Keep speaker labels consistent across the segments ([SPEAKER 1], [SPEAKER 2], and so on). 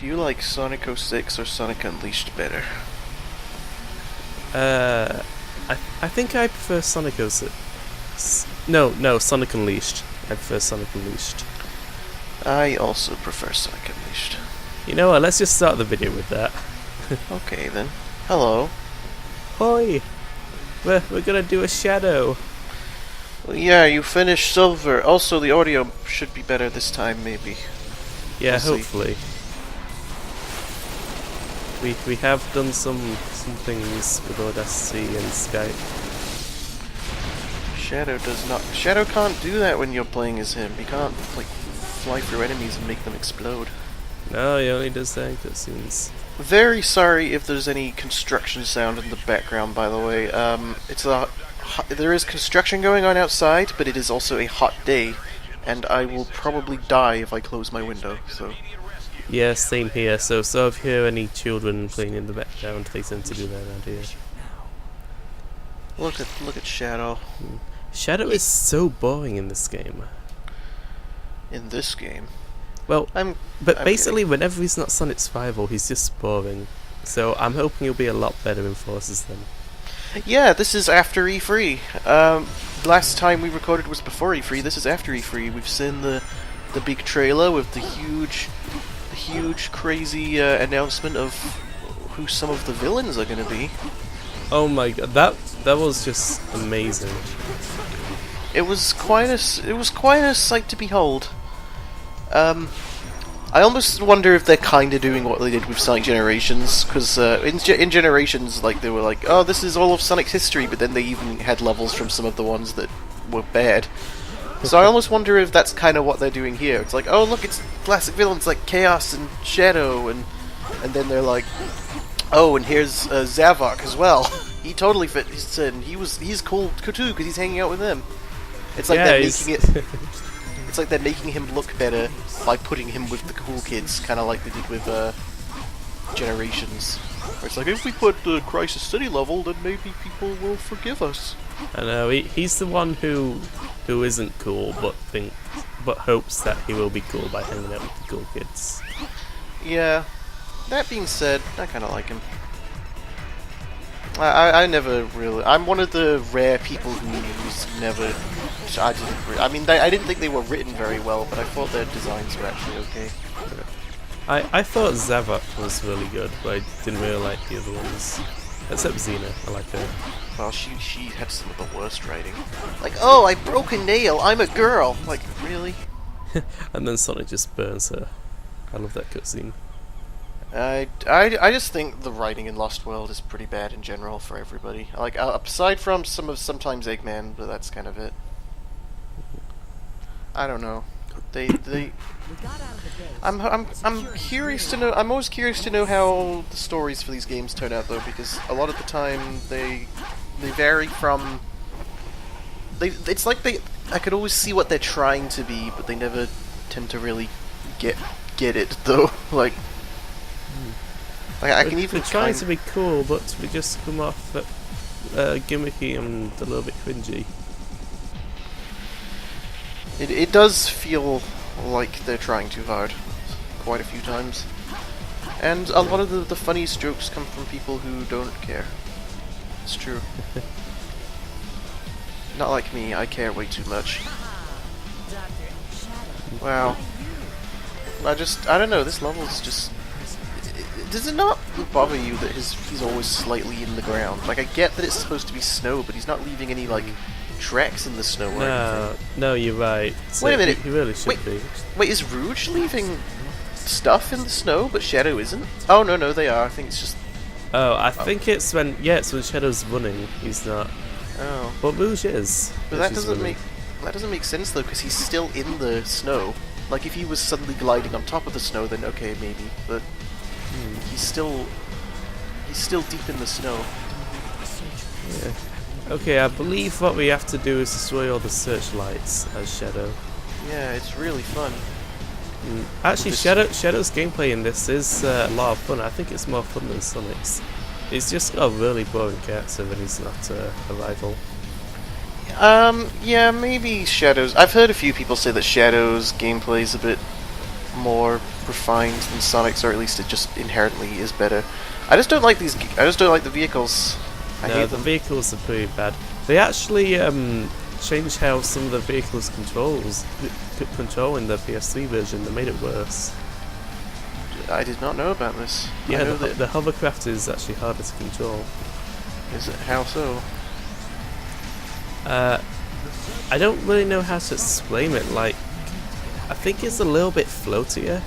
[SPEAKER 1] Do you like Sonic 06 or Sonic Unleashed better?
[SPEAKER 2] Uh, I think I prefer Sonic 06. No, Sonic Unleashed. I prefer Sonic Unleashed.
[SPEAKER 1] I also prefer Sonic Unleashed.
[SPEAKER 2] You know what? Let's just start the video with that.
[SPEAKER 1] Okay then. Hello.
[SPEAKER 2] Hoi! We're gonna do a shadow.
[SPEAKER 1] Well, yeah, you finished Silver. Also, the audio should be better this time, maybe.
[SPEAKER 2] Yeah,
[SPEAKER 1] We'll see.
[SPEAKER 2] hopefully. We have done some things with Audacity and Skype.
[SPEAKER 1] Shadow can't do that when you're playing as him. He can't, like, fly through enemies and make them explode.
[SPEAKER 2] No, he only does that in cutscenes.
[SPEAKER 1] Very sorry if there's any construction sound in the background, by the way. There is construction going on outside, but it is also a hot day, and I will probably die if I close my window, so...
[SPEAKER 2] Yeah, same here. So if you hear any children playing in the background, they tend to do that around here.
[SPEAKER 1] Look at Shadow.
[SPEAKER 2] Shadow is so boring in this game.
[SPEAKER 1] In this game.
[SPEAKER 2] Well,
[SPEAKER 1] I'm
[SPEAKER 2] basically,
[SPEAKER 1] kidding.
[SPEAKER 2] whenever he's not Sonic's rival, he's just boring. So I'm hoping he'll be a lot better in Forces then.
[SPEAKER 1] Yeah, this is after E3. Last time we recorded was before E3. This is after E3. We've seen the big trailer with the huge, crazy announcement of who some of the villains are going to be.
[SPEAKER 2] Oh my god, that was just amazing.
[SPEAKER 1] It was quite a sight to behold. I almost wonder if they're kind of doing what they did with Sonic Generations, because in Generations, like, they were like, oh, this is all of Sonic's history, but then they even had levels from some of the ones that were bad. So I almost wonder if that's kind of what they're doing here. It's like, oh, look, it's classic villains like Chaos and Shadow, and then they're like, oh, and here's Zavok as well. He totally fits in. He's cool too because he's hanging out with them. It's like they're making it. It's like they're making him look better by putting him with the cool kids, kind of like they did with Generations. Where it's like, if we put the Crisis City level, then maybe people will forgive us.
[SPEAKER 2] I know he's the one who isn't cool, but hopes that he will be cool by hanging out with the cool kids.
[SPEAKER 1] Yeah. That being said, I kind of like him. I never really... I'm one of the rare people who's never... I didn't think they were written very well, but I thought their designs were actually okay.
[SPEAKER 2] I thought Zavok was really good, but I didn't really like the other ones. Except Xena, I like her.
[SPEAKER 1] Well, she had some of the worst writing. Like, oh, I broke a nail, I'm a girl! Like, really?
[SPEAKER 2] And then Sonic just burns her. I love that cutscene.
[SPEAKER 1] I just think the writing in Lost World is pretty bad in general for everybody. Like, aside from sometimes Eggman, but that's kind of it. I don't know. I'm curious to know. I'm always curious to know how the stories for these games turn out, though, because a lot of the time they vary from. It's like I could always see what they're trying to be, but they never tend to really get it, though. Like I can even
[SPEAKER 2] we're trying to be cool, but we just come off gimmicky and a little bit cringy.
[SPEAKER 1] It does feel like they're trying too hard, quite a few times. And a lot of the funniest jokes come from people who don't care. It's true. Not like me, I care way too much. Wow. I don't know, this level is just... Does it not bother you that he's always slightly in the ground? Like, I get that it's supposed to be snow, but he's not leaving any, like, tracks in the snow or anything.
[SPEAKER 2] No, you're right. So
[SPEAKER 1] wait a minute.
[SPEAKER 2] He really should be.
[SPEAKER 1] Wait, is Rouge leaving stuff in the snow, but Shadow isn't? Oh, no, they are. I think it's just...
[SPEAKER 2] Oh, I think it's when Shadow's running, he's not.
[SPEAKER 1] Oh.
[SPEAKER 2] But Rouge is.
[SPEAKER 1] But that doesn't make sense, though, because he's still in the snow. Like, if he was suddenly gliding on top of the snow, then okay, maybe. But he's still deep in the snow.
[SPEAKER 2] Yeah. Okay, I believe what we have to do is destroy all the searchlights as Shadow.
[SPEAKER 1] Yeah, it's really fun.
[SPEAKER 2] Actually, Shadow's gameplay in this is a lot of fun. I think it's more fun than Sonic's. He's just got a really boring character when he's not a rival.
[SPEAKER 1] Yeah, maybe Shadow's... I've heard a few people say that Shadow's gameplay is a bit more refined than Sonic's, or at least it just inherently is better. I just don't like these. I just don't like the vehicles. I
[SPEAKER 2] No,
[SPEAKER 1] hate
[SPEAKER 2] the
[SPEAKER 1] them.
[SPEAKER 2] vehicles are pretty bad. They actually changed how some of the vehicles control in the PS3 version. They made it worse.
[SPEAKER 1] I did not know about this. I
[SPEAKER 2] Yeah,
[SPEAKER 1] know
[SPEAKER 2] the hovercraft is actually harder to control.
[SPEAKER 1] Is it? How so?
[SPEAKER 2] I don't really know how to explain it. Like, I think it's a little bit floatier.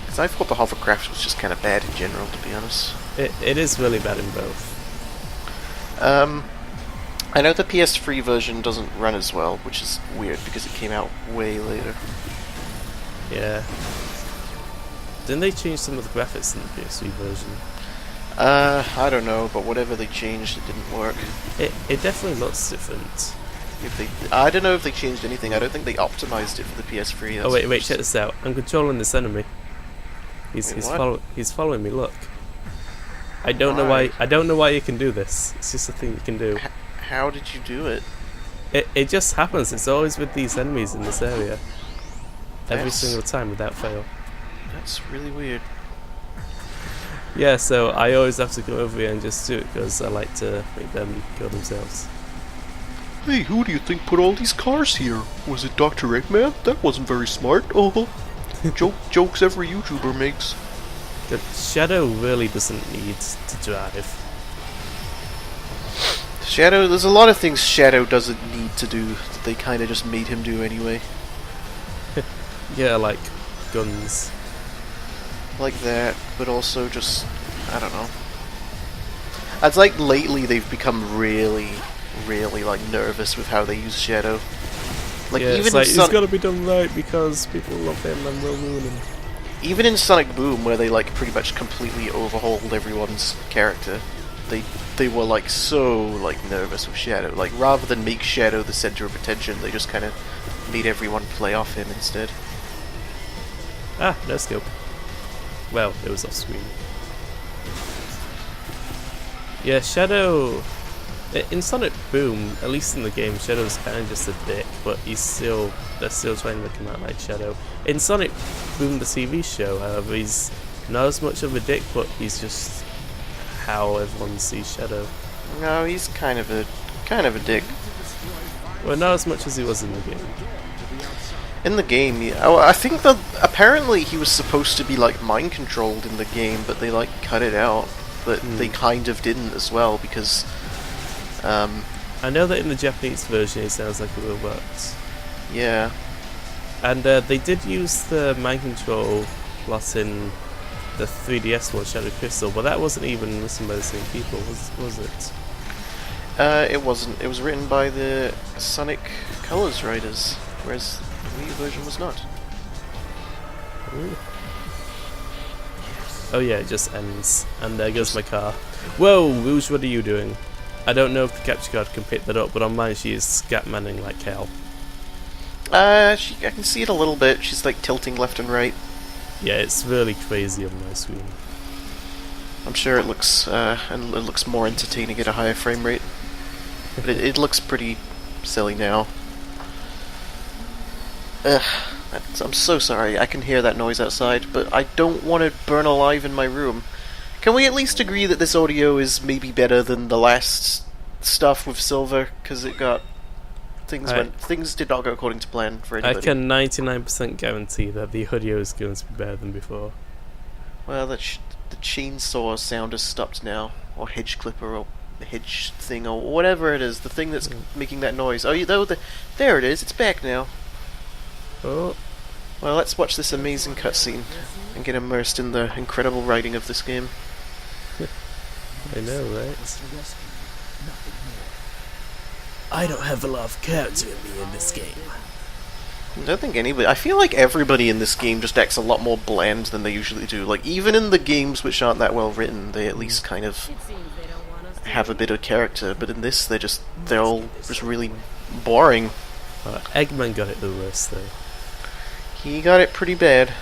[SPEAKER 1] Because I thought the hovercraft was just kind of bad in general, to be honest.
[SPEAKER 2] It is really bad in both.
[SPEAKER 1] I know the PS3 version doesn't run as well, which is weird because it came out way later.
[SPEAKER 2] Yeah. Didn't they change some of the graphics in the PS3 version?
[SPEAKER 1] I don't know, but whatever they changed, it didn't work.
[SPEAKER 2] It definitely looks different.
[SPEAKER 1] I don't know if they changed anything. I don't think they optimized it for the PS3.
[SPEAKER 2] Oh wait, check this out. I'm controlling this enemy. He's
[SPEAKER 1] what?
[SPEAKER 2] he's following me. Look. I don't know why you can do this. It's just a thing you can do.
[SPEAKER 1] How did you do it?
[SPEAKER 2] It just happens. It's always with these enemies in this area. Every single time without fail.
[SPEAKER 1] That's really weird.
[SPEAKER 2] Yeah, so I always have to go over here and just do it because I like to make them kill themselves.
[SPEAKER 3] Hey, who do you think put all these cars here? Was it Dr. Eggman? That wasn't very smart. Oh, jokes every YouTuber makes.
[SPEAKER 2] The Shadow really doesn't need to drive.
[SPEAKER 1] Shadow, there's a lot of things Shadow doesn't need to do that they kind of just made him do anyway.
[SPEAKER 2] Yeah, like guns.
[SPEAKER 1] Like that, but also just, I don't know. It's like lately they've become really like nervous with how they use Shadow. Like
[SPEAKER 2] yeah,
[SPEAKER 1] even
[SPEAKER 2] it's like,
[SPEAKER 1] in
[SPEAKER 2] it's gotta be done right because people love him and will ruin him.
[SPEAKER 1] Even in Sonic Boom, where they like pretty much completely overhauled everyone's character, they were like so like nervous with Shadow. Like rather than make Shadow the center of attention, they just kind of made everyone play off him instead.
[SPEAKER 2] Ah, no scope. Well, it was off screen. Yeah, Shadow. In Sonic Boom, at least in the game, Shadow's kind of just a dick, but they're still trying to make him out like Shadow. In Sonic Boom, the TV show, however, he's not as much of a dick, but he's just how everyone sees Shadow.
[SPEAKER 1] No, he's kind of a dick.
[SPEAKER 2] Well, not as much as he was in the game.
[SPEAKER 1] In the game, yeah. Oh, I think that apparently he was supposed to be like mind controlled in the game, but they like cut it out. But they kind of didn't as well because.
[SPEAKER 2] I know that in the Japanese version, it sounds like it will work.
[SPEAKER 1] Yeah.
[SPEAKER 2] And they did use the mind control plot in the 3DS one, Shadow Crystal, but that wasn't even written by the same people, was it?
[SPEAKER 1] It wasn't. It was written by the Sonic Colors writers, whereas the Wii version was not.
[SPEAKER 2] Ooh. Oh yeah, it just ends. And there goes my car. Whoa, Rouge, what are you doing? I don't know if the capture card can pick that up, but on mine she is scatmanning like hell.
[SPEAKER 1] I can see it a little bit. She's like tilting left and right.
[SPEAKER 2] Yeah, it's really crazy on my screen.
[SPEAKER 1] I'm sure it looks more entertaining at a higher frame rate. But it looks pretty silly now. Ugh, I'm so sorry. I can hear that noise outside, but I don't want to burn alive in my room. Can we at least agree that this audio is maybe better than the last stuff with Silver? Because it got things did not go according to plan for anybody.
[SPEAKER 2] I can 99% guarantee that the audio is going to be better than before.
[SPEAKER 1] Well, the chainsaw sound has stopped now, or hedge clipper, or hedge thing, or whatever it is. The thing that's making that noise. Oh, there it is. It's back now.
[SPEAKER 2] Oh.
[SPEAKER 1] Well, let's watch this amazing cutscene and get immersed in the incredible writing of this game.
[SPEAKER 2] I know, right? I don't have a lot of character in me in this game.
[SPEAKER 1] I don't think anybody... I feel like everybody in this game just acts a lot more bland than they usually do. Like, even in the games which aren't that well written, they at least kind of have a bit of character. But in this, they're all just really boring.
[SPEAKER 2] Eggman got it the worst, though.
[SPEAKER 1] He got it pretty bad.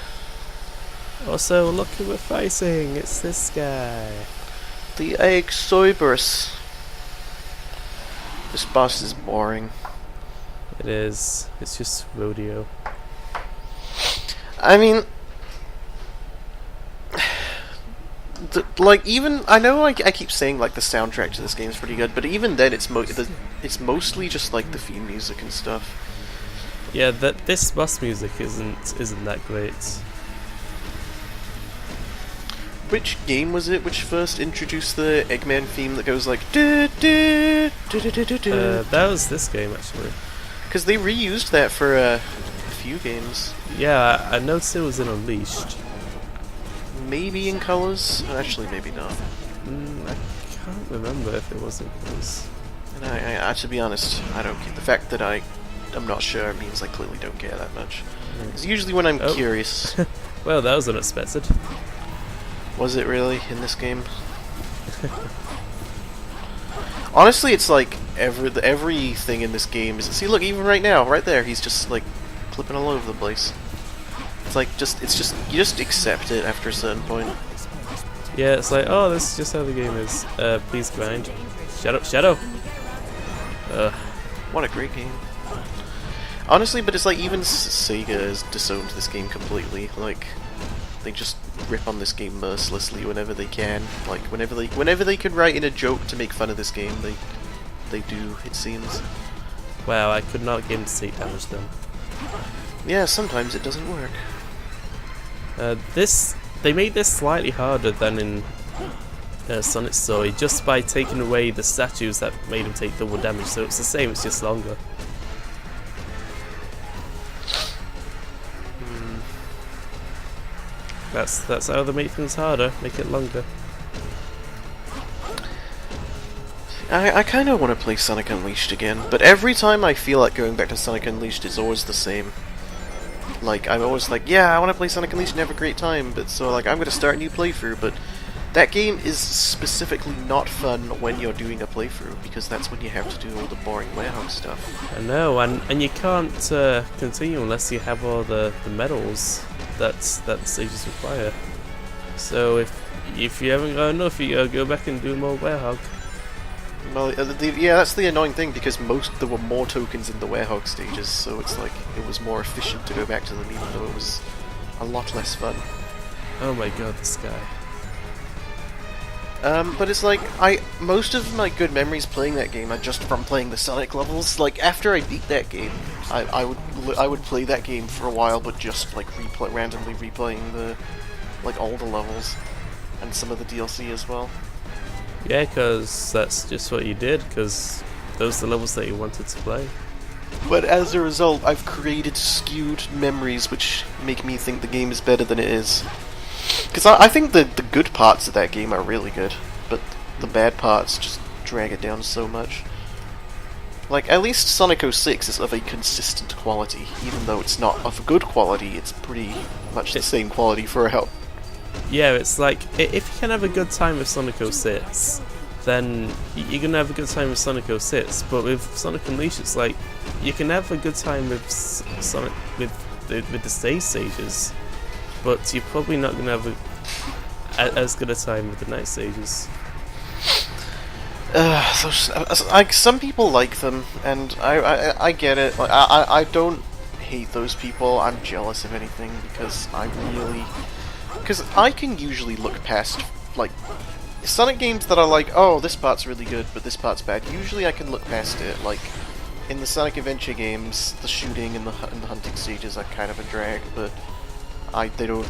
[SPEAKER 2] Also, look who we're facing. It's this guy.
[SPEAKER 1] The Egg Cerberus. This boss is boring.
[SPEAKER 2] It is. It's just rodeo.
[SPEAKER 1] I mean, like, even I know I keep saying like the soundtrack to this game is pretty good, but even then, it's mostly just like the theme music and stuff.
[SPEAKER 2] Yeah, this boss music isn't that great.
[SPEAKER 1] Which game was it which first introduced the Eggman theme that goes like du du du du du du du?
[SPEAKER 2] That was this game actually.
[SPEAKER 1] Because they reused that for a few games.
[SPEAKER 2] Yeah, I noticed it was in Unleashed.
[SPEAKER 1] Maybe in Colors? Actually, maybe not.
[SPEAKER 2] I can't remember if it was in Colors.
[SPEAKER 1] And I to be honest, I don't care. The fact that I'm not sure means I clearly don't care that much. Because usually when I'm curious...
[SPEAKER 2] Well, that was unexpected.
[SPEAKER 1] Was it really in this game? Honestly, it's like everything in this game is. See, look, even right now, right there, he's just like flipping all over the place. It's like you just accept it after a certain point.
[SPEAKER 2] Yeah, it's like, oh, this is just how the game is. Please grind. Shadow.
[SPEAKER 1] What a great game. Honestly, but it's like even Sega has disowned this game completely. Like, they just rip on this game mercilessly whenever they can. Like whenever they can write in a joke to make fun of this game, they do. It seems.
[SPEAKER 2] Wow, I could not get him to take damage then.
[SPEAKER 1] Yeah, sometimes it doesn't work.
[SPEAKER 2] They made this slightly harder than in Sonic's story, just by taking away the statues that made him take double damage. So it's the same, it's just longer. That's how they make things harder, make it longer.
[SPEAKER 1] I kind of want to play Sonic Unleashed again, but every time I feel like going back to Sonic Unleashed, it's always the same. Like, I'm always like, yeah, I want to play Sonic Unleashed and have a great time, but so, like, I'm going to start a new playthrough, but that game is specifically not fun when you're doing a playthrough, because that's when you have to do all the boring warehouse stuff.
[SPEAKER 2] I know, and you can't continue unless you have all the medals that the stages require. So if you haven't got enough, you gotta go back and do more Werehog.
[SPEAKER 1] Well, yeah, that's the annoying thing, because there were more tokens in the Werehog stages, so it's like, it was more efficient to go back to them, even though it was a lot less fun.
[SPEAKER 2] Oh my god, this guy.
[SPEAKER 1] But it's like, most of my good memories playing that game are just from playing the Sonic levels. Like, after I beat that game, I would play that game for a while, but just like randomly replaying all the levels and some of the DLC as well.
[SPEAKER 2] Yeah, because that's just what you did, because those are the levels that you wanted to play.
[SPEAKER 1] But as a result, I've created skewed memories which make me think the game is better than it is. Because I think the good parts of that game are really good, but the bad parts just drag it down so much. Like, at least Sonic 06 is of a consistent quality, even though it's not of good quality, it's pretty much the same quality for a help.
[SPEAKER 2] Yeah, it's like, if you can have a good time with Sonic 06, then you're gonna have a good time with Sonic 06, but with Sonic Unleashed, it's like, you can have a good time with Sonic, with the stages, but you're probably not gonna have as good a time with the night stages.
[SPEAKER 1] Some people like them, and I get it. Like, I don't hate those people. I'm jealous of anything, because I can usually look past, like, Sonic games that are like, oh, this part's really good, but this part's bad. Usually I can look past it. Like, in the Sonic Adventure games, the shooting and the hunting stages are kind of a drag, but they don't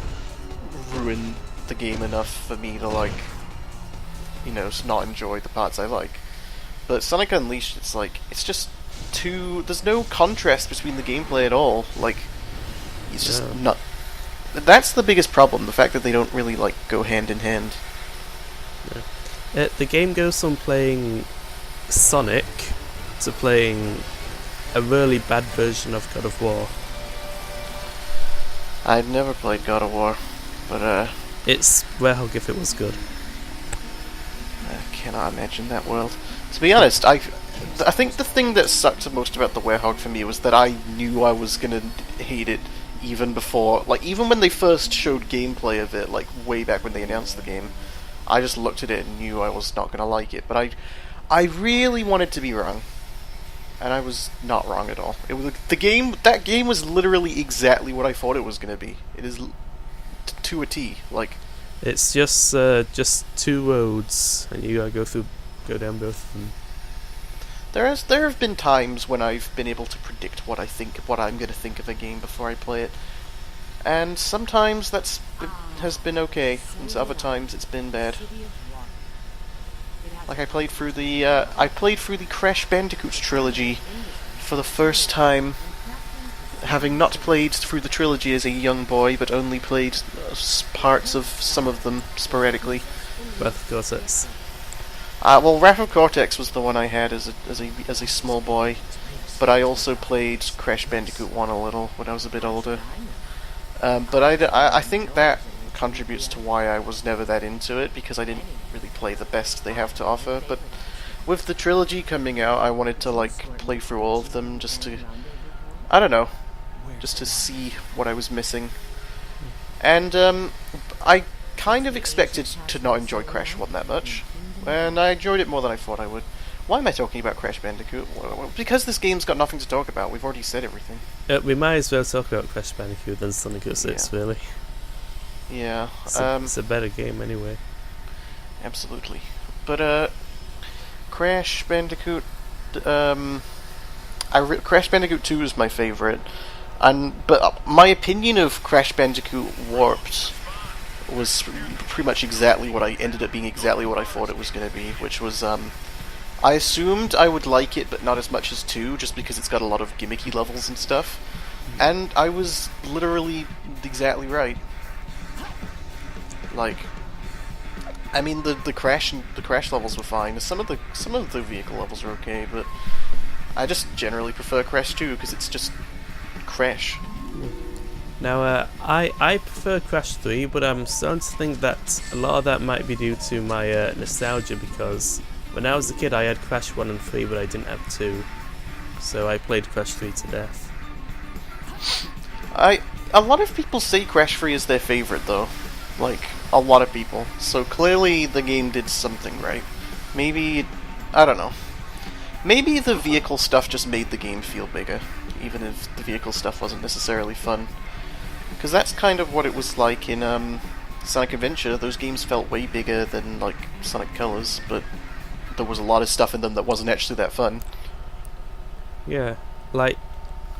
[SPEAKER 1] ruin the game enough for me to, like, you know, not enjoy the parts I like. But Sonic Unleashed, it's like, it's just there's no contrast between the gameplay at all. Like, it's just not. That's the biggest problem, the fact that they don't really, like, go hand in hand.
[SPEAKER 2] Yeah. The game goes from playing Sonic to playing a really bad version of God of War.
[SPEAKER 1] I've never played God of War, but
[SPEAKER 2] it's Werehog if it was good.
[SPEAKER 1] I cannot imagine that world. To be honest, I think the thing that sucked the most about the Werehog for me was that I knew I was gonna hate it even before, like, even when they first showed gameplay of it, like, way back when they announced the game. I just looked at it and knew I was not gonna like it, but I really wanted to be wrong. and I was not wrong at all. It was that game was literally exactly what I thought it was going to be. It is to a T. Like,
[SPEAKER 2] It's just two roads, and you gotta go down both of them.
[SPEAKER 1] there have been times when I've been able to predict what I'm going to think of a game before I play it, and sometimes has been okay, and other times it's been bad. Like I played through the Crash Bandicoot trilogy for the first time, having not played through the trilogy as a young boy, but only played parts of some of them sporadically.
[SPEAKER 2] Wrath of Cortex.
[SPEAKER 1] Well, Wrath of Cortex was the one I had as a small boy, but I also played Crash Bandicoot 1 a little when I was a bit older. But I think that contributes to why I was never that into it, because I didn't really play the best they have to offer. But with the trilogy coming out, I wanted to like play through all of them just to, I don't know, just to see what I was missing. And I kind of expected to not enjoy Crash 1 that much, and I enjoyed it more than I thought I would. Why am I talking about Crash Bandicoot? Well, because this game's got nothing to talk about. We've already said everything.
[SPEAKER 2] We might as well talk about Crash Bandicoot than Sonic 06, really.
[SPEAKER 1] Yeah.
[SPEAKER 2] It's a better game anyway.
[SPEAKER 1] Absolutely. But Crash Bandicoot, Crash Bandicoot 2 is my favorite, but my opinion of Crash Bandicoot Warped was pretty much exactly what I ended up being exactly what I thought it was going to be, which was I assumed I would like it, but not as much as 2, just because it's got a lot of gimmicky levels and stuff, and I was literally exactly right. Like, I mean, the crash levels were fine. Some of the vehicle levels are okay, but I just generally prefer Crash 2 because it's just Crash.
[SPEAKER 2] Now, I prefer Crash 3, but I'm starting to think that a lot of that might be due to my nostalgia, because when I was a kid I had Crash 1 and 3, but I didn't have 2. So I played Crash 3 to death.
[SPEAKER 1] A lot of people say Crash 3 is their favorite, though. Like, a lot of people. So clearly the game did something right. Maybe, I don't know. Maybe the vehicle stuff just made the game feel bigger, even if the vehicle stuff wasn't necessarily fun. Because that's kind of what it was like in Sonic Adventure. Those games felt way bigger than, like, Sonic Colors, but there was a lot of stuff in them that wasn't actually that fun.
[SPEAKER 2] Yeah, like,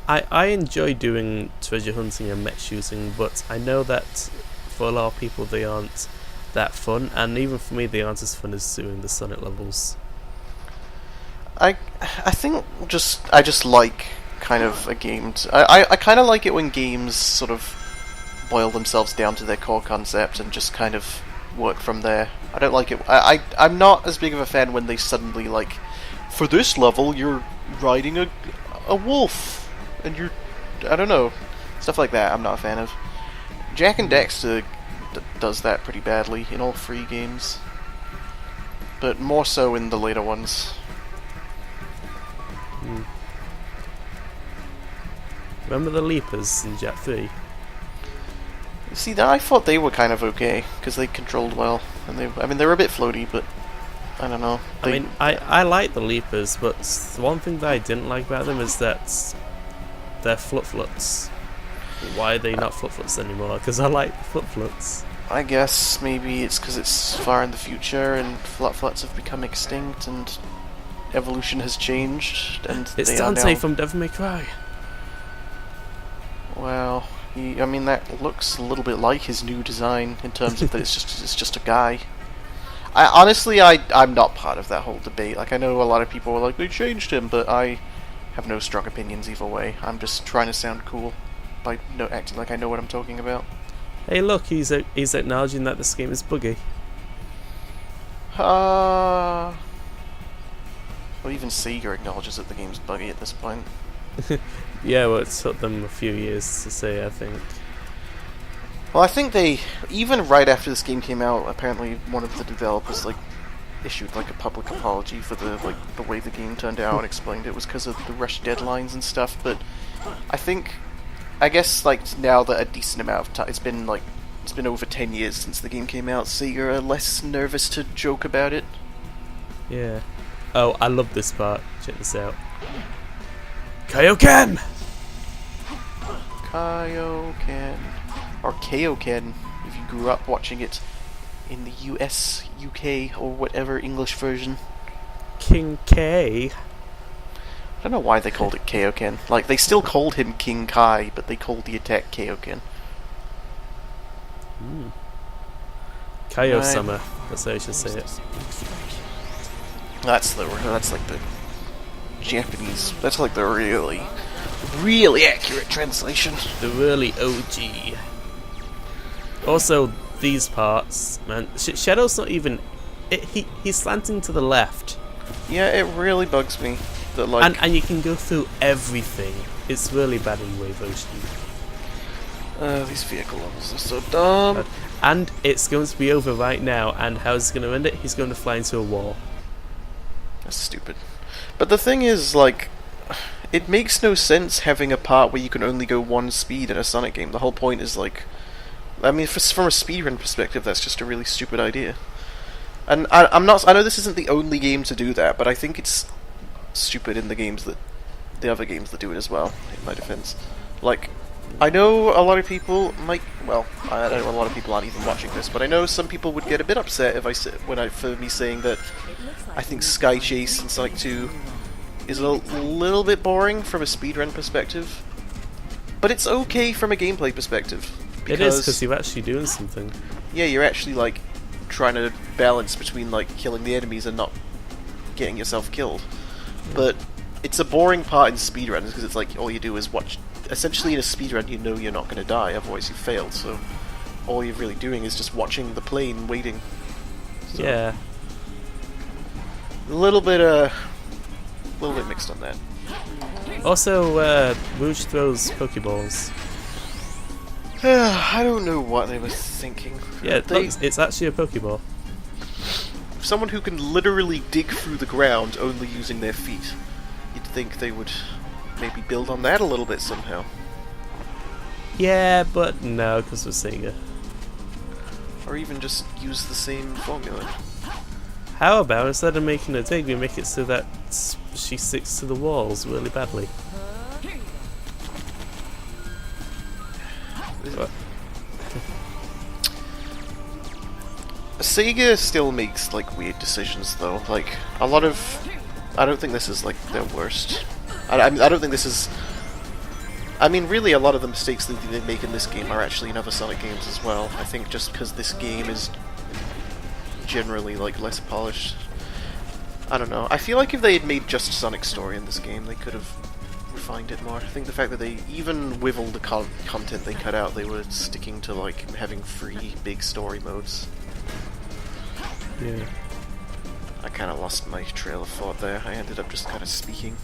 [SPEAKER 2] I enjoy doing treasure hunting and mech shooting, but I know that for a lot of people they aren't that fun, and even for me they aren't as fun as doing the Sonic levels.
[SPEAKER 1] I think I just like kind of a game. I kind of like it when games sort of boil themselves down to their core concept and just kind of work from there. I don't like it. I'm not as big of a fan when they suddenly, like, for this level you're riding a wolf and you're, I don't know, stuff like that. I'm not a fan of. Jak and Daxter does that pretty badly in all 3 games, but more so in the later ones.
[SPEAKER 2] Remember the Leapers in Jak 3?
[SPEAKER 1] See, I thought they were kind of okay because they controlled well, and they were a bit floaty, but I don't know.
[SPEAKER 2] I like the Leapers, but the one thing that I didn't like about them is that they're flip-flops. Why are they not flip-flops anymore? Because I like flip-flops.
[SPEAKER 1] I guess maybe it's because it's far in the future and flip-flops have become extinct and evolution has changed, and
[SPEAKER 2] it's
[SPEAKER 1] they
[SPEAKER 2] Dante
[SPEAKER 1] are now...
[SPEAKER 2] from Devil May Cry.
[SPEAKER 1] Well, I mean, that looks a little bit like his new design in terms of that it's just a guy. I'm not part of that whole debate. Like, I know a lot of people are like, they changed him, but I have no strong opinions either way. I'm just trying to sound cool by acting like I know what I'm talking about.
[SPEAKER 2] Hey, look, he's acknowledging that this game is buggy.
[SPEAKER 1] Well, even Sega acknowledges that the game's buggy at this point.
[SPEAKER 2] Yeah, well, it took them a few years to say, I think.
[SPEAKER 1] Well, I think they, even right after this game came out, apparently one of the developers, like, issued, like, a public apology for the way the game turned out and explained it was because of the rush deadlines and stuff, but I guess, like, now that a decent amount of time, it's been over 10 years since the game came out, so you're less nervous to joke about it.
[SPEAKER 2] Yeah. Oh, I love this part. Check this out. Kaioken!
[SPEAKER 1] Kaioken. Or Kaioken, if you grew up watching it in the US, UK, or whatever English version.
[SPEAKER 2] King K.
[SPEAKER 1] I don't know why they called it Kaioken. Like, they still called him King Kai, but they called the attack Kaioken.
[SPEAKER 2] Kaio-sama, that's how you should say it.
[SPEAKER 1] That's like the Japanese. That's like the really accurate translation.
[SPEAKER 2] The really OG. Also, these parts, man. Shadow's not even. He's slanting to the left.
[SPEAKER 1] Yeah, it really bugs me that like.
[SPEAKER 2] And you can go through everything. It's really bad in Wave Ocean.
[SPEAKER 1] These vehicle levels are so dumb.
[SPEAKER 2] And it's going to be over right now. And how's he going to end it? He's going to fly into a wall.
[SPEAKER 1] That's stupid. But the thing is, like, it makes no sense having a part where you can only go one speed in a Sonic game. The whole point is like, I mean, from a speedrun perspective, that's just a really stupid idea. And I know this isn't the only game to do that, but I think it's stupid in the other games that do it as well. In my defense, like, I know a lot of people might. Well, I know a lot of people aren't even watching this, but I know some people would get a bit upset if for me saying that I think Sky Chase in Sonic 2 is a little bit boring from a speedrun perspective, but it's okay from a gameplay perspective.
[SPEAKER 2] It is, because you're actually doing something.
[SPEAKER 1] Yeah, you're actually like trying to balance between like killing the enemies and not getting yourself killed. But it's a boring part in speedruns because it's like all you do is watch. Essentially, in a speedrun, you know you're not going to die, otherwise you failed. So all you're really doing is just watching the plane, waiting. So,
[SPEAKER 2] yeah.
[SPEAKER 1] A little bit mixed on that.
[SPEAKER 2] Also, Rouge throws Pokeballs.
[SPEAKER 1] I don't know what they were thinking.
[SPEAKER 2] Yeah, it's actually a Pokeball.
[SPEAKER 1] Someone who can literally dig through the ground only using their feet. You'd think they would maybe build on that a little bit somehow.
[SPEAKER 2] Yeah, but no, because we're Sega.
[SPEAKER 1] Or even just use the same formula.
[SPEAKER 2] How about instead of making a dig, we make it so that she sticks to the walls really badly?
[SPEAKER 1] Sega still makes like weird decisions though. Like a lot of, I don't think this is like their worst. I don't think this is. I mean, really, a lot of the mistakes that they make in this game are actually in other Sonic games as well. I think just because this game is generally like less polished. I don't know. I feel like if they had made just Sonic Story in this game, they could have refined it more. I think the fact that they, even with all the content they cut out, they were sticking to like having 3 big story modes.
[SPEAKER 2] Yeah.
[SPEAKER 1] I kind of lost my trail of thought there. I ended up just kind of speaking.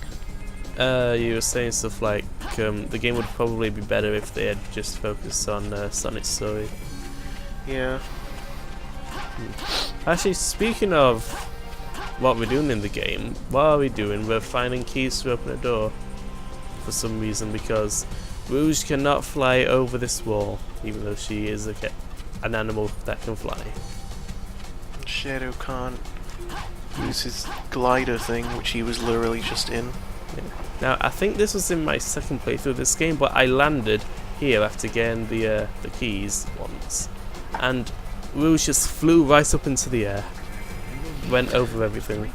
[SPEAKER 2] You were saying stuff like the game would probably be better if they had just focused on Sonic's story.
[SPEAKER 1] Yeah.
[SPEAKER 2] Actually, speaking of what we're doing in the game, what are we doing? We're finding keys to open a door for some reason, because Rouge cannot fly over this wall, even though she is an animal that can fly.
[SPEAKER 1] Shadow can't use his glider thing, which he was literally just in.
[SPEAKER 2] Yeah. Now, I think this was in my second playthrough of this game, but I landed here after getting the keys once, and Rouge just flew right up into the air, went over everything.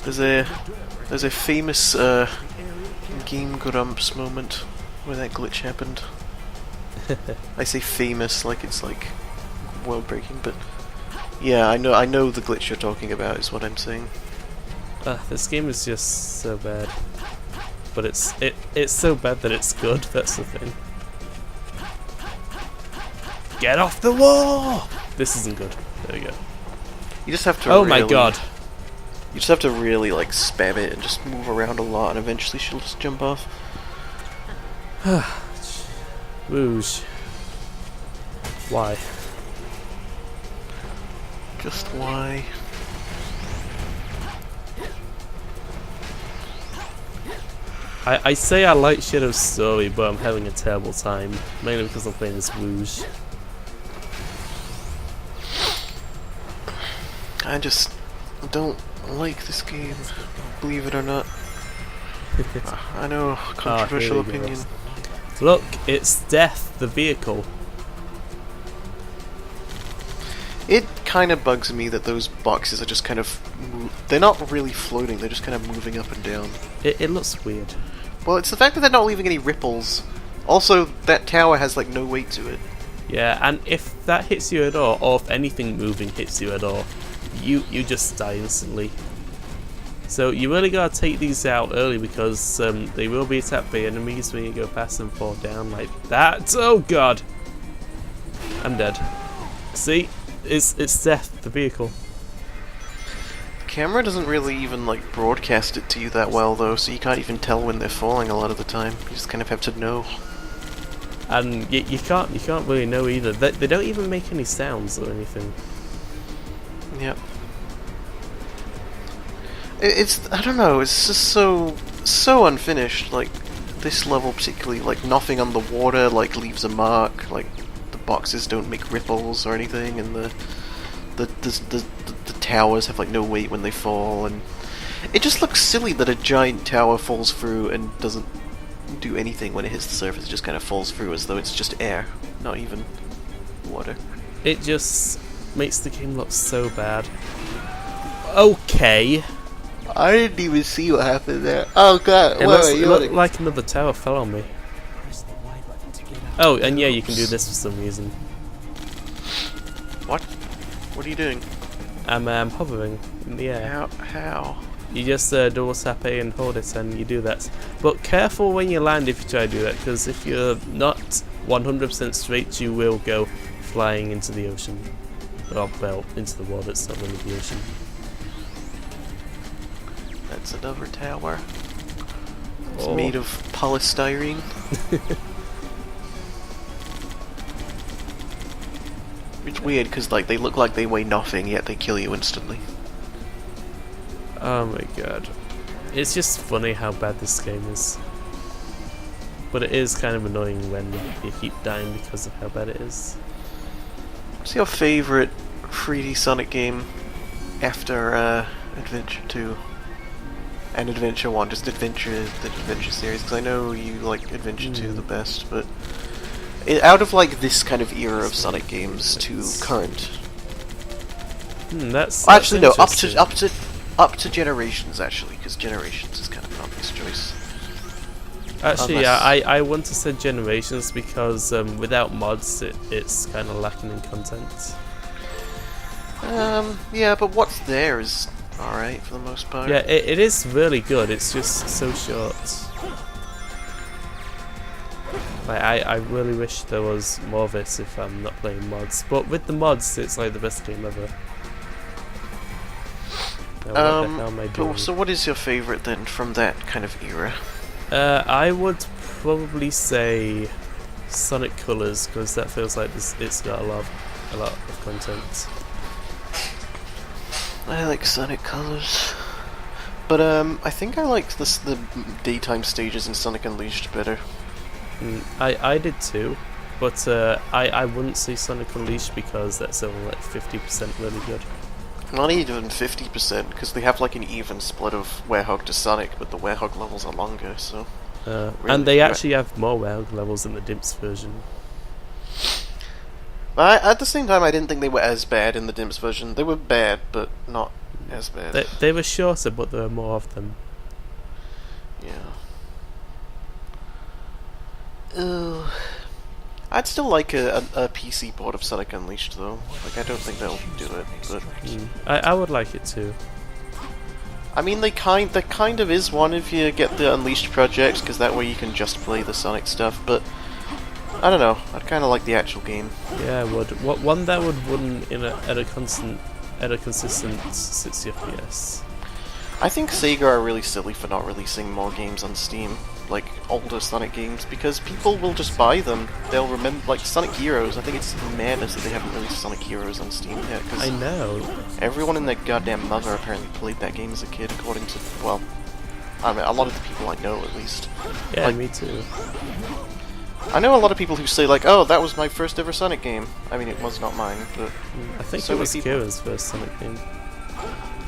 [SPEAKER 1] There's a famous Game Grumps moment where that glitch happened. I say famous like it's like world breaking, but yeah, I know the glitch you're talking about is what I'm saying.
[SPEAKER 2] This game is just so bad. But it's so bad that it's good, that's the thing. Get off the wall! This isn't good. There we go.
[SPEAKER 1] You just have to
[SPEAKER 2] Oh my god.
[SPEAKER 1] You just have to really like spam it and just move around a lot, and eventually she'll just jump off.
[SPEAKER 2] Rouge. Why?
[SPEAKER 1] Just why?
[SPEAKER 2] I say I like Shadow's story, but I'm having a terrible time. Mainly because I'm playing as Rouge.
[SPEAKER 1] I just don't like this game, believe it or not. I know, controversial
[SPEAKER 2] here we go.
[SPEAKER 1] opinion.
[SPEAKER 2] Look, it's Death, the vehicle.
[SPEAKER 1] It kind of bugs me that those boxes are just kind of... they're not really floating, they're just kind of moving up and down.
[SPEAKER 2] It looks weird.
[SPEAKER 1] Well, it's the fact that they're not leaving any ripples. Also, that tower has, like, no weight to it.
[SPEAKER 2] Yeah, and if that hits you at all, or if anything moving hits you at all, you just die instantly. So you really gotta take these out early because they will be attacked by enemies when you go past and fall down like that. Oh god! I'm dead. See? It's Death, the vehicle.
[SPEAKER 1] The camera doesn't really even, like, broadcast it to you that well, though, so you can't even tell when they're falling a lot of the time. You just kind of have to know.
[SPEAKER 2] And you can't really know either. They don't even make any sounds or anything.
[SPEAKER 1] Yep. It's, I don't know, it's just so unfinished. Like, this level particularly, like, nothing on the water, like, leaves a mark. Like, the boxes don't make ripples or anything, and the towers have, like, no weight when they fall, and it just looks silly that a giant tower falls through and doesn't do anything when it hits the surface. It just kind of falls through as though it's just air, not even water.
[SPEAKER 2] It just makes the game look so bad. Okay.
[SPEAKER 1] I didn't even see what happened there. Oh god,
[SPEAKER 2] It looked like another tower fell on me. Oh, and yeah, you can do this for some reason.
[SPEAKER 1] What? What are you doing?
[SPEAKER 2] I'm hovering in the air.
[SPEAKER 1] How?
[SPEAKER 2] You just double tap A and hold it, and you do that. But careful when you land if you try to do that, because if you're not 100% straight, you will go flying into the ocean. Well, into the water. It's not really the ocean.
[SPEAKER 1] That's another tower. It's
[SPEAKER 2] Oh.
[SPEAKER 1] made of polystyrene. It's weird because, like, they look like they weigh nothing, yet they kill you instantly.
[SPEAKER 2] Oh my god. It's just funny how bad this game is. But it is kind of annoying when you keep dying because of how bad it is.
[SPEAKER 1] What's your favourite 3D Sonic game after Adventure 2? And Adventure 1, just Adventure, the Adventure series, because I know you like Adventure 2 the best, but out of, like, this kind of era of Sonic games to current.
[SPEAKER 2] That's
[SPEAKER 1] Actually, no,
[SPEAKER 2] interesting.
[SPEAKER 1] up to Generations, actually, because Generations is kind of an obvious choice.
[SPEAKER 2] Actually,
[SPEAKER 1] Unless-
[SPEAKER 2] yeah, I wouldn't have said Generations because without mods, it's kind of lacking in content.
[SPEAKER 1] Yeah, but what's there is alright for the most part.
[SPEAKER 2] Yeah, it is really good. It's just so short. Like, I really wish there was more of it if I'm not playing mods. But with the mods, it's like the best game ever. Now, what the hell am I doing?
[SPEAKER 1] So what is your favourite then from that kind of era?
[SPEAKER 2] I would probably say Sonic Colors because that feels like it's got a lot of content.
[SPEAKER 1] I like Sonic Colors, but I think I like the daytime stages in Sonic Unleashed better.
[SPEAKER 2] I did too, but I wouldn't say Sonic Unleashed because that's only like 50% really good.
[SPEAKER 1] Not even 50%, because they have like an even split of Werehog to Sonic, but the Werehog levels are longer, so...
[SPEAKER 2] Really,
[SPEAKER 1] and
[SPEAKER 2] they actually have more Werehog levels in the Dimps version.
[SPEAKER 1] At the same time, I didn't think they were as bad in the Dimps version. They were bad, but not as bad.
[SPEAKER 2] They were shorter, but there were more of them.
[SPEAKER 1] Yeah. I'd still like a PC port of Sonic Unleashed, though. Like, I don't think they'll do it, but...
[SPEAKER 2] I would like it too.
[SPEAKER 1] I mean, there kind of is one if you get the Unleashed project, because that way you can just play the Sonic stuff, but... I don't know, I'd kind of like the actual game.
[SPEAKER 2] Yeah, I would. One that would run at a consistent 60 FPS.
[SPEAKER 1] I think Sega are really silly for not releasing more games on Steam, like older Sonic games, because people will just buy them. They'll remember, like Sonic Heroes. I think it's madness that they haven't released Sonic Heroes on Steam yet, because
[SPEAKER 2] I know.
[SPEAKER 1] everyone and their goddamn mother apparently played that game as a kid, according to, well, I mean, a lot of the people I know at least.
[SPEAKER 2] Yeah,
[SPEAKER 1] like,
[SPEAKER 2] me too.
[SPEAKER 1] I know a lot of people who say like, "Oh, that was my first ever Sonic game." I mean, it was not mine, but
[SPEAKER 2] I think
[SPEAKER 1] so
[SPEAKER 2] it was
[SPEAKER 1] many people-
[SPEAKER 2] Kira's first Sonic game.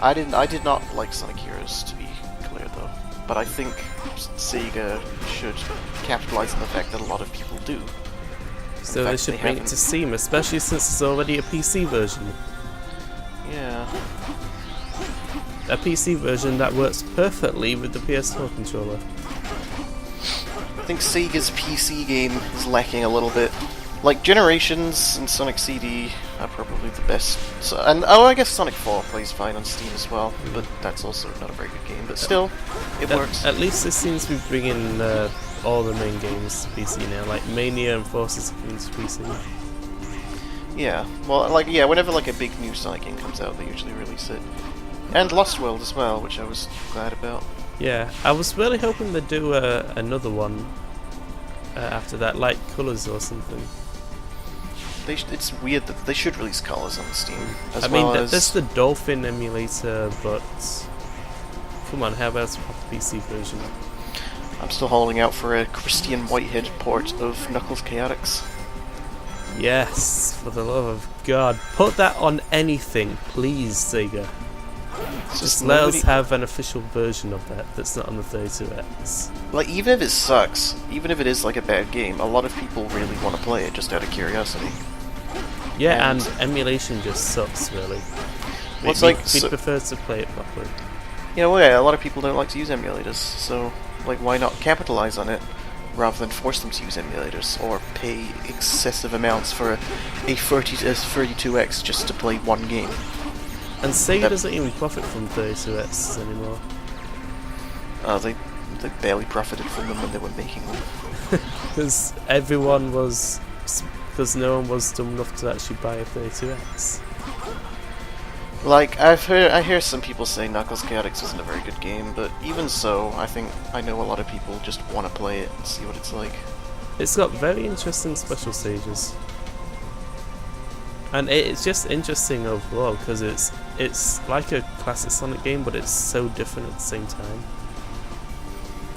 [SPEAKER 1] I did not like Sonic Heroes, to be clear, though. but I think Sega should capitalize on the fact that a lot of people do.
[SPEAKER 2] So they should bring it to Steam, especially since it's already a PC version.
[SPEAKER 1] Yeah.
[SPEAKER 2] A PC version that works perfectly with the PS4 controller.
[SPEAKER 1] I think Sega's PC game is lacking a little bit. Like, Generations and Sonic CD are probably the best. So, and I guess Sonic 4 plays fine on Steam as well, but that's also not a very good game. But still, it works.
[SPEAKER 2] At least this seems to be bringing all the main games to PC now, like Mania and Forces are coming to PC.
[SPEAKER 1] Yeah, well, like, yeah, whenever like a big new Sonic game comes out, they usually release it. And Lost World as well, which I was glad about.
[SPEAKER 2] Yeah, I was really hoping they'd do another one after that, like Colors or something.
[SPEAKER 1] It's weird that they should release Colors on Steam. As
[SPEAKER 2] I mean,
[SPEAKER 1] well as
[SPEAKER 2] there's the Dolphin emulator, but come on, how about a proper PC version?
[SPEAKER 1] I'm still holding out for a Christian Whitehead port of Knuckles Chaotix.
[SPEAKER 2] Yes, for the love of God, put that on anything, please, Sega. Just let us have an official version of that that's not on the 32X.
[SPEAKER 1] Like, even if it sucks, even if it is like a bad game, a lot of people really want to play it just out of curiosity.
[SPEAKER 2] Yeah, and emulation just sucks, really.
[SPEAKER 1] Well,
[SPEAKER 2] We'd prefer to play it properly.
[SPEAKER 1] You know, yeah, a lot of people don't like to use emulators, so, like, why not capitalize on it rather than force them to use emulators or pay excessive amounts for a 32X just to play one game?
[SPEAKER 2] And Sega doesn't even profit from 32Xs anymore.
[SPEAKER 1] They barely profited from them when they were making them.
[SPEAKER 2] Because no one was dumb enough to actually buy a 32X.
[SPEAKER 1] Like, I hear some people say Knuckles Chaotix isn't a very good game, but even so, I know a lot of people just want to play it and see what it's like.
[SPEAKER 2] It's got very interesting special stages. And it's just interesting overall, because it's like a classic Sonic game, but it's so different at the same time.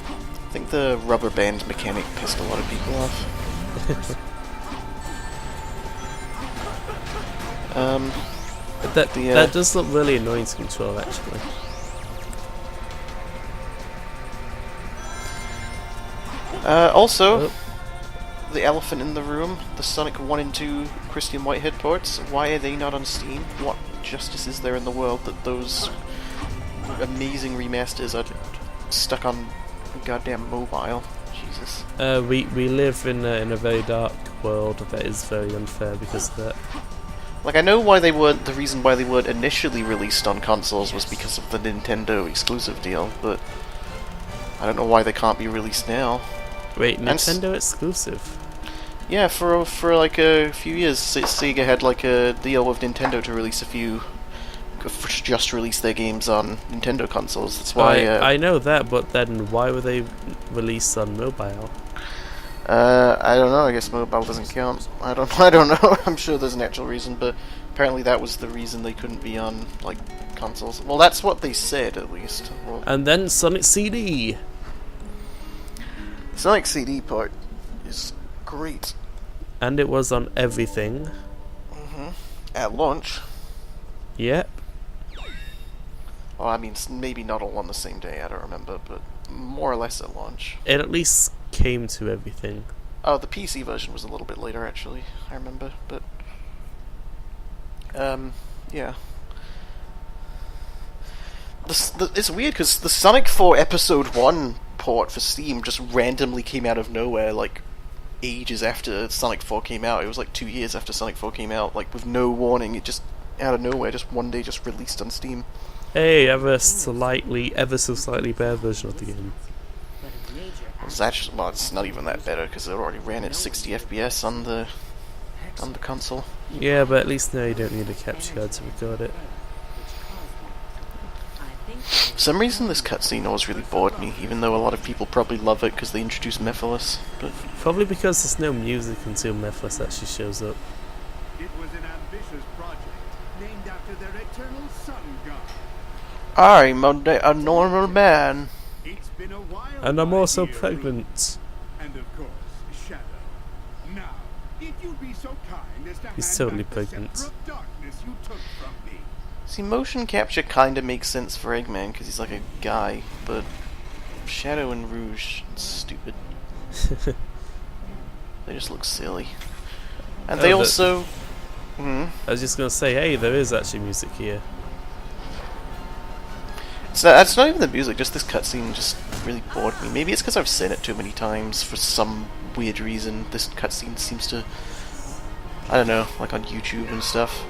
[SPEAKER 1] I think the rubber band mechanic pissed a lot of people off.
[SPEAKER 2] That does look really annoying to control, actually.
[SPEAKER 1] Also, the elephant in the room, the Sonic 1 and 2 Christian Whitehead ports, why are they not on Steam? What justice is there in the world that those amazing remasters are stuck on goddamn mobile? Jesus.
[SPEAKER 2] We live in a very dark world that is very unfair because of that.
[SPEAKER 1] Like, I know why they weren't, the reason why they weren't initially released on consoles was because of the Nintendo exclusive deal, but I don't know why they can't be released now.
[SPEAKER 2] Wait, Nintendo exclusive?
[SPEAKER 1] Yeah, for like a few years, Sega had like a deal with Nintendo to release just release their games on Nintendo consoles. That's why.
[SPEAKER 2] I know that, but then why were they released on mobile?
[SPEAKER 1] I don't know. I guess mobile doesn't count. I don't know. I'm sure there's an actual reason, but apparently that was the reason they couldn't be on like consoles. Well, that's what they said, at least. Well,
[SPEAKER 2] and then Sonic CD.
[SPEAKER 1] Sonic CD part is great.
[SPEAKER 2] And it was on everything.
[SPEAKER 1] At launch.
[SPEAKER 2] Yep.
[SPEAKER 1] Well, I mean, maybe not all on the same day, I don't remember, but more or less at launch.
[SPEAKER 2] It at least came to everything.
[SPEAKER 1] Oh, the PC version was a little bit later, actually, I remember, but... yeah. It's weird, because the Sonic 4 Episode 1 port for Steam just randomly came out of nowhere, like, ages after Sonic 4 came out. It was like 2 years after Sonic 4 came out, like, with no warning. It just, out of nowhere, just one day just released on Steam.
[SPEAKER 2] Hey, ever so slightly better version of the game.
[SPEAKER 1] It's actually, well, it's not even that better, because it already ran at 60 FPS on the console.
[SPEAKER 2] Yeah, but at least now you don't need a capture card to record it.
[SPEAKER 1] For some reason, this cutscene always really bored me, even though a lot of people probably love it because they introduced Mephiles. But
[SPEAKER 2] probably because there's no music until Mephiles actually shows up.
[SPEAKER 4] It was an ambitious project, named after their eternal sun god.
[SPEAKER 1] I'm a normal man.
[SPEAKER 4] It's been a while.
[SPEAKER 2] And I'm also
[SPEAKER 4] my dear
[SPEAKER 2] pregnant.
[SPEAKER 4] And of course, Shadow. Now, if you'd be so kind as to
[SPEAKER 2] He's
[SPEAKER 4] hand
[SPEAKER 2] totally
[SPEAKER 4] back the
[SPEAKER 2] pregnant.
[SPEAKER 4] scepter of darkness you took from me.
[SPEAKER 1] See, motion capture kinda makes sense for Eggman, because he's like a guy, but Shadow and Rouge, it's stupid. They just look silly. And they also...
[SPEAKER 2] I was just gonna say, hey, there is actually music here.
[SPEAKER 1] It's not even the music, just this cutscene just really bored me. Maybe it's because I've seen it too many times for some weird reason. This cutscene seems to... I don't know, like on YouTube and stuff.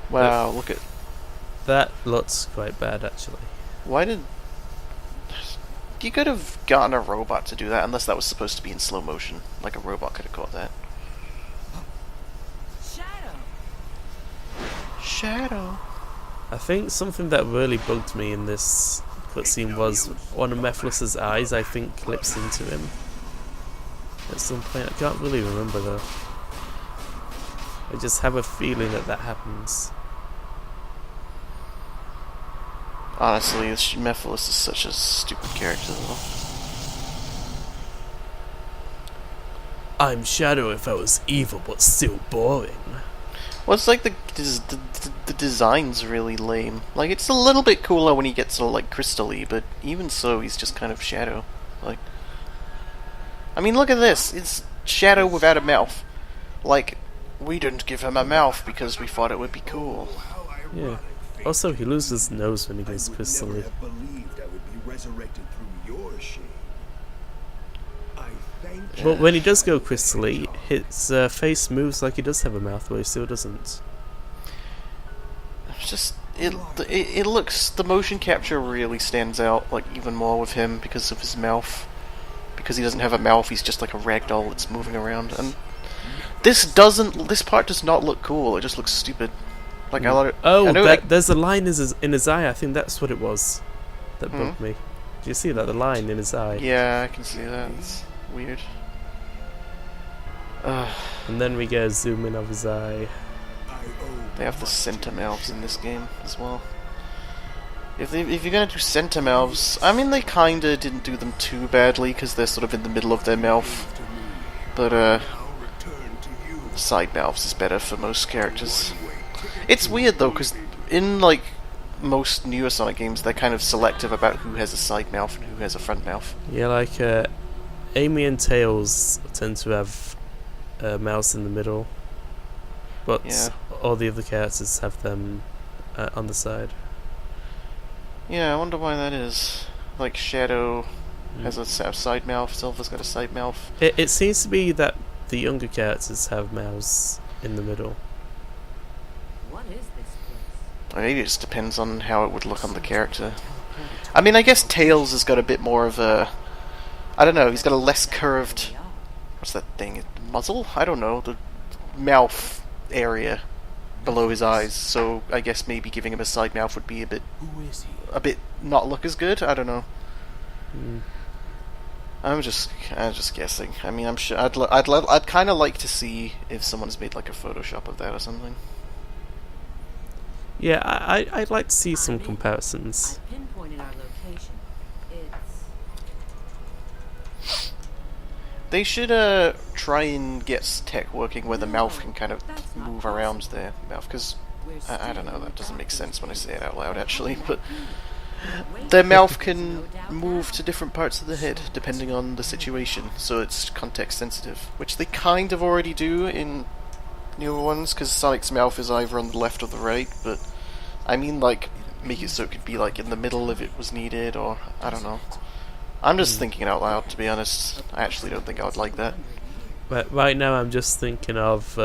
[SPEAKER 1] Wow, look at...
[SPEAKER 2] That looks quite bad, actually.
[SPEAKER 1] Why did... You could have gotten a robot to do that, unless that was supposed to be in slow motion. Like a robot could have caught that. Shadow.
[SPEAKER 2] I think something that really bugged me in this cutscene was one of Mephiles' eyes, I think, clips into him. At some point, I can't really remember though. I just have a feeling that that happens.
[SPEAKER 1] Honestly, this Mephiles is such a stupid character, though.
[SPEAKER 2] I'm Shadow if I was evil, but still boring.
[SPEAKER 1] Well, it's like the design's really lame. Like, it's a little bit cooler when he gets all, like, crystal-y, but even so, he's just kind of Shadow. Like... I mean, look at this! It's Shadow without a mouth. Like, we didn't give him a mouth because we thought it would be cool.
[SPEAKER 2] Yeah. Also, he loses his nose when he goes crystal-y. But when he does go crystal-y, his face moves like he does have a mouth, but he still doesn't.
[SPEAKER 1] It's just... It looks... The motion capture really stands out, like, even more with him because of his mouth. Because he doesn't have a mouth, he's just like a ragdoll that's moving around. And this part does not look cool, it just looks stupid. Like,
[SPEAKER 2] there's a line in his eye, I think that's what it was that bugged me. Do you see that, the line in his eye?
[SPEAKER 1] Yeah, I can see that, it's weird.
[SPEAKER 2] And then we get a zoom in of his eye.
[SPEAKER 1] They have the centimelves in this game as well. If you're gonna do centimelves, I mean they kinda didn't do them too badly because they're sort of in the middle of their mouth. But side mouths is better for most characters. It's weird though because in like most newer Sonic games they're kind of selective about who has a side mouth and who has a front mouth.
[SPEAKER 2] Yeah, like Amy and Tails tend to have mouths in the middle, but all the other characters have them on the side.
[SPEAKER 1] Yeah, I wonder why that is. Like Shadow has a side mouth, Silver's got a side mouth.
[SPEAKER 2] It seems to be that the younger characters have mouths in the middle.
[SPEAKER 5] What is this place?
[SPEAKER 1] Maybe it just depends on how it would look on the character. I mean, I guess Tails has got a bit more of a... I don't know, he's got a less curved... What's that thing? Muzzle? I don't know. The mouth area below his eyes. So I guess maybe giving him a side mouth would be a bit not look as good. I don't know. I'm just guessing. I mean, I'm sure I'd kind of like to see if someone's made like a Photoshop of that or something.
[SPEAKER 2] Yeah, I'd like to see some comparisons.
[SPEAKER 5] I pinpointed our location. It's...
[SPEAKER 1] They should try and get tech working where the mouth can kind of move around their mouth, because I don't know, that doesn't make sense when I say it out loud actually, but their mouth can move to different parts of the head depending on the situation, so it's context sensitive, which they kind of already do in newer ones, because Sonic's mouth is either on the left or the right, but I mean like make it so it could be like in the middle if it was needed, or I don't know. I'm just thinking out loud, to be honest. I actually don't think I would like that.
[SPEAKER 2] But right now I'm just thinking of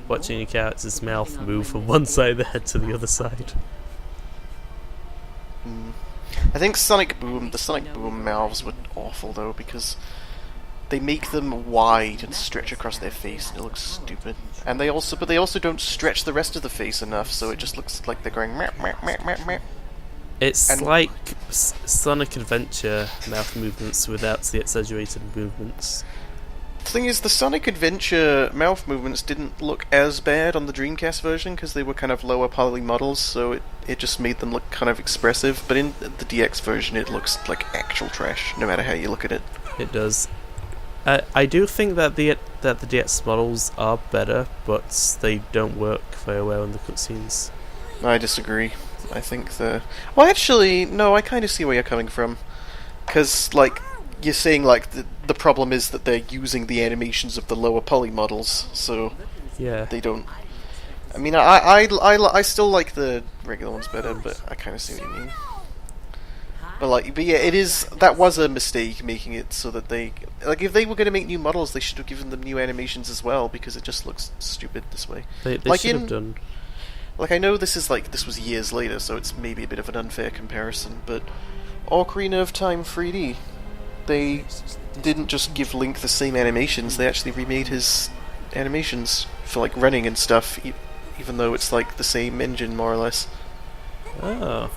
[SPEAKER 2] watching a character's mouth move from one side of the head to the other side.
[SPEAKER 1] I think the Sonic Boom mouths were awful though, because they make them wide and stretch across their face and it looks stupid. And they also don't stretch the rest of the face enough, so it just looks like they're going meh, meh, meh, meh, meh.
[SPEAKER 2] It's like Sonic Adventure mouth movements without the exaggerated movements.
[SPEAKER 1] The thing is, the Sonic Adventure mouth movements didn't look as bad on the Dreamcast version because they were kind of lower poly models, so it just made them look kind of expressive. But in the DX version, it looks like actual trash, no matter how you look at it.
[SPEAKER 2] It does. I do think that the DX models are better, but they don't work very well in the cutscenes.
[SPEAKER 1] I disagree. I think the... Well, actually, no, I kind of see where you're coming from. Because, like, you're saying, like, the problem is that they're using the animations of the lower poly models, so
[SPEAKER 2] Yeah.
[SPEAKER 1] they don't... I mean, I still like the regular ones better, but I kind of see what you mean. But yeah, it is... That was a mistake, making it so that they... Like, if they were going to make new models, they should have given them new animations as well, because it just looks stupid this way.
[SPEAKER 2] They
[SPEAKER 1] Like
[SPEAKER 2] should
[SPEAKER 1] in-
[SPEAKER 2] have done.
[SPEAKER 1] Like, I know this was years later, so it's maybe a bit of an unfair comparison, but Ocarina of Time 3D, they didn't just give Link the same animations, they actually remade his animations for, like, running and stuff, even though it's, like, the same engine, more or less.
[SPEAKER 2] Oh.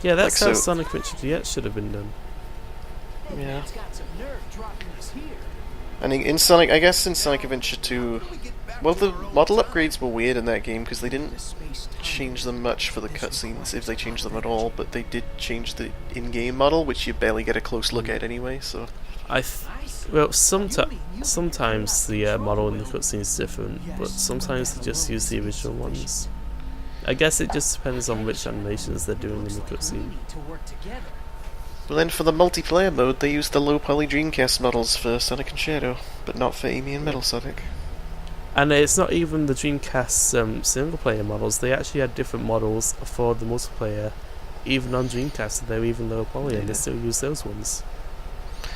[SPEAKER 2] Yeah, that's
[SPEAKER 1] Like,
[SPEAKER 2] how
[SPEAKER 1] so-
[SPEAKER 2] Sonic Adventure DX should have been done.
[SPEAKER 1] Yeah.
[SPEAKER 4] It's got some nerve dropping us here.
[SPEAKER 1] And in Sonic, I guess in Sonic Adventure 2, well, the model upgrades were weird in that game, because they didn't change them much for the cutscenes, if they changed them at all, but they did change the in-game model, which you barely get a close look at anyway, so...
[SPEAKER 2] Well, sometimes the model in the cutscene is different, but sometimes they just use the original ones. I guess it just depends on which animations they're doing in the cutscene.
[SPEAKER 1] But then for the multiplayer mode, they used the low-poly Dreamcast models for Sonic and Shadow, but not for Amy and Metal Sonic.
[SPEAKER 2] And it's not even the Dreamcast single-player models, they actually had different models for the multiplayer, even on Dreamcast, they're even lower poly, and they still use those ones.